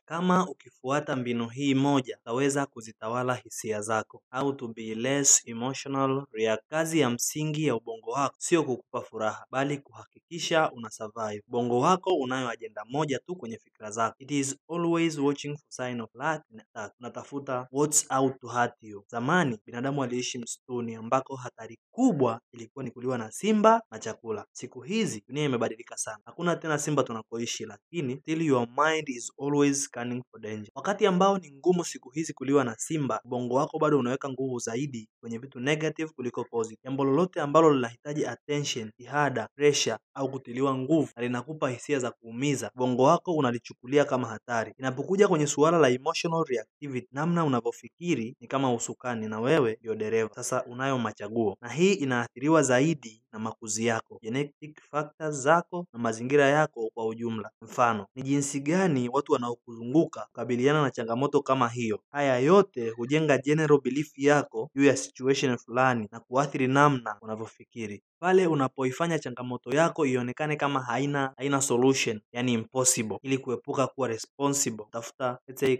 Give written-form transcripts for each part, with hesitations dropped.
Kama ukifuata mbinu hii moja, utaweza kuzitawala hisia zako. How to be less emotional react. Kazi ya msingi ya ubongo wako sio kukupa furaha, bali kuhakikisha una survive. Ubongo wako unayo ajenda moja tu kwenye fikra zako. It is always watching for sign of lack and attack. Unatafuta what's out to hurt you. Zamani binadamu waliishi msituni ambako hatari kubwa ilikuwa ni kuliwa na simba na chakula. Siku hizi dunia imebadilika sana. Hakuna tena simba tunakoishi, lakini still your mind is always scanning for danger. Wakati ambao ni ngumu siku hizi kuliwa na simba, ubongo wako bado unaweka nguvu zaidi kwenye vitu negative kuliko positive. Jambo lolote ambalo linahitaji attention, jihada, pressure au kutiliwa nguvu na linakupa hisia za kuumiza, ubongo wako unalichukulia kama hatari. Inapokuja kwenye suala la emotional reactivity, namna unavyofikiri ni kama usukani na wewe ndio dereva. Sasa unayo machaguo, na hii inaathiriwa zaidi na makuzi yako, genetic factors zako na mazingira yako kwa ujumla. Mfano, ni jinsi gani watu wanaokuzunguka kukabiliana na changamoto kama hiyo. Haya yote hujenga general belief yako juu ya situation fulani na kuathiri namna unavyofikiri. Pale unapoifanya changamoto yako ionekane kama haina solution, yani impossible, ili kuepuka kuwa responsible,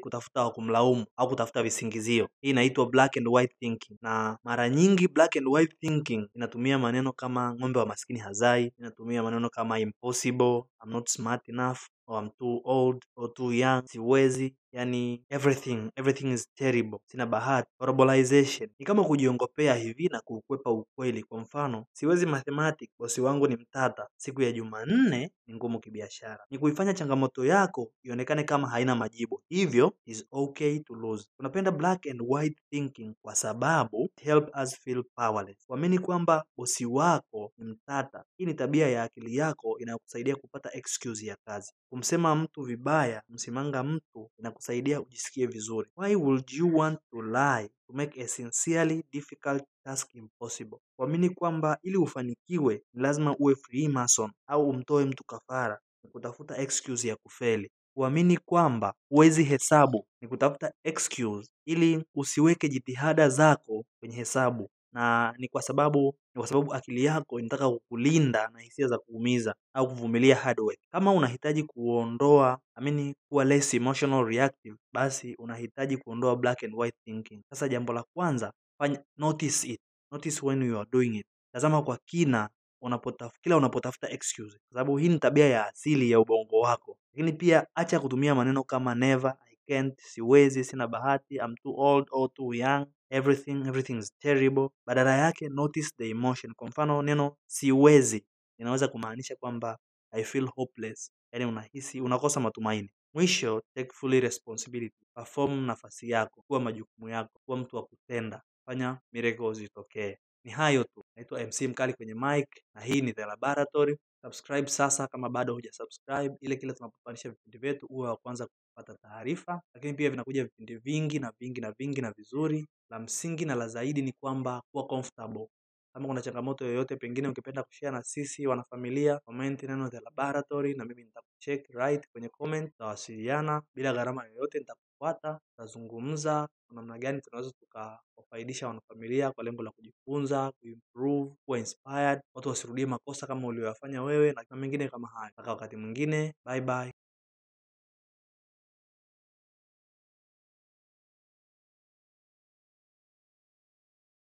kutafuta wa kumlaumu au kutafuta visingizio. Hii inaitwa black and white thinking. Na mara nyingi black and white thinking inatumia maneno kama ng'ombe wa maskini hazai, inatumia maneno kama impossible, I'm not smart enough, or I'm too old or too young, siwezi, yani everything is terrible, sina bahati. Verbalization ni kama kujiongopea hivi na kukwepa ukweli. Kwa mfano, siwezi mathematics, bosi wangu ni mtata, siku ya Jumanne ni ngumu kibiashara. Ni kuifanya changamoto yako ionekane kama haina majibu. Hivyo is okay to lose. Tunapenda black and white thinking kwa sababu help us feel powerless. Kuamini kwamba bosi wako ni mtata, hii ni tabia ya akili yako inayokusaidia kupata excuse ya kazi. Kumsema mtu vibaya, msimanga mtu, inakusaidia ujisikie vizuri. Why would you want to lie to make a sincerely difficult task impossible? Kuamini kwamba ili ufanikiwe ni lazima uwe Freemason au umtoe mtu kafara ni kutafuta excuse ya kufeli. Kuamini kwamba huwezi hesabu ni kutafuta excuse ili usiweke jitihada zako kwenye hesabu, na ni kwa sababu akili yako inataka kukulinda na hisia za kuumiza au kuvumilia hard work. Kama unahitaji kuwa less emotional reactive, basi unahitaji kuondoa black and white thinking. Sasa jambo la kwanza, notice it. Notice when you are doing it. Tazama kwa kina kila unapotafuta excuse, kwa sababu hii ni tabia ya asili ya ubongo wako. Lakini pia acha kutumia maneno kama never, I can't, siwezi, sina bahati, I'm too old or too young, everything is terrible. Badala yake notice the emotion. Kwa mfano, neno siwezi inaweza kumaanisha kwamba I feel hopeless, yani unahisi unakosa matumaini. Mwisho, take fully responsibility. Perform nafasi yako, kuwa majukumu yako, kuwa mtu wa kutenda, fanya miracles zitokee. Ni hayo tu. Naitwa MC Mkali kwenye mic na hii ni The Laboratory. Subscribe sasa kama bado hujasubscribe, ili kila tunapopandisha vipindi vyetu uwe wa kwanza kupata taarifa. Lakini pia vinakuja vipindi vingi na vizuri. La msingi na la zaidi ni kwamba kuwa comfortable. Kama kuna changamoto yoyote pengine ungependa kushare na sisi wanafamilia, comment neno The Laboratory na mimi nitakucheck right kwenye comment. Tutawasiliana bila gharama yoyote, nitakufuata, tutazungumza namna gani tunaweza tukawafaidisha wanafamilia kwa lengo la kujifunza, kuimprove, kuwa inspired, watu wasirudie makosa kama uliyofanya wewe na mengine kama haya. Mpaka wakati mwingine, bye bye.